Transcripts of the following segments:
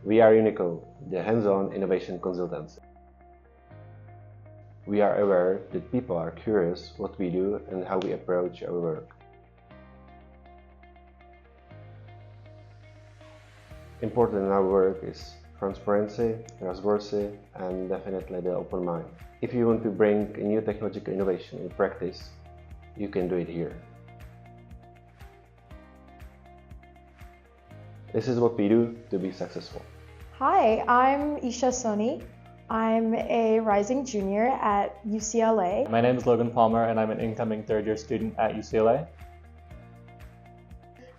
We are UNICO, the hands-on innovation consultancy. We are aware that people are curious what we do and how we approach our work. Important in our work is transparency, trustworthy, and definitely the open mind. If you want to bring a new technological innovation in practice, you can do it here. This is what we do to be successful. Hi, I'm Soni. I'm a rising junior at UCLA. My name is Logan Palmer and I'm an incoming third-year student at UCLA.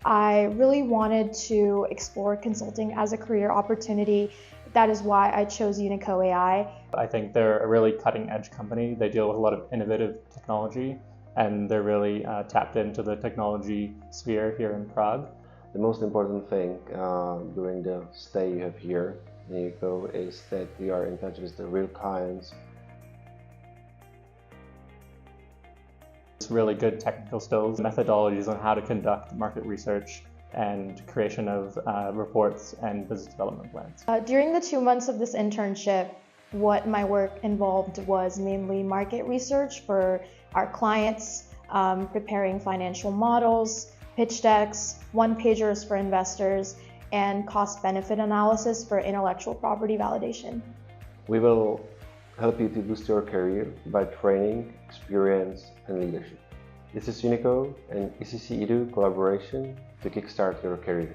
I really wanted to explore consulting as a career opportunity. That is why I chose UNICO AI. I think they're a really cutting-edge company. They deal with a lot of innovative technology and they're really tapped into the technology sphere here in Prague. The most important thing during the stay you have here in UNICO is that we are in touch with the real clients. It's really good technical skills, methodologies on how to conduct market research and creation of reports and business development plans. During the 2 months of this internship, what my work involved was mainly market research for our clients, preparing financial models, pitch decks, one-pagers for investors, and cost-benefit analysis for intellectual property validation. We will help you to boost your career by training, experience, and leadership. This is UNICO and ECCEDU collaboration to kickstart your career.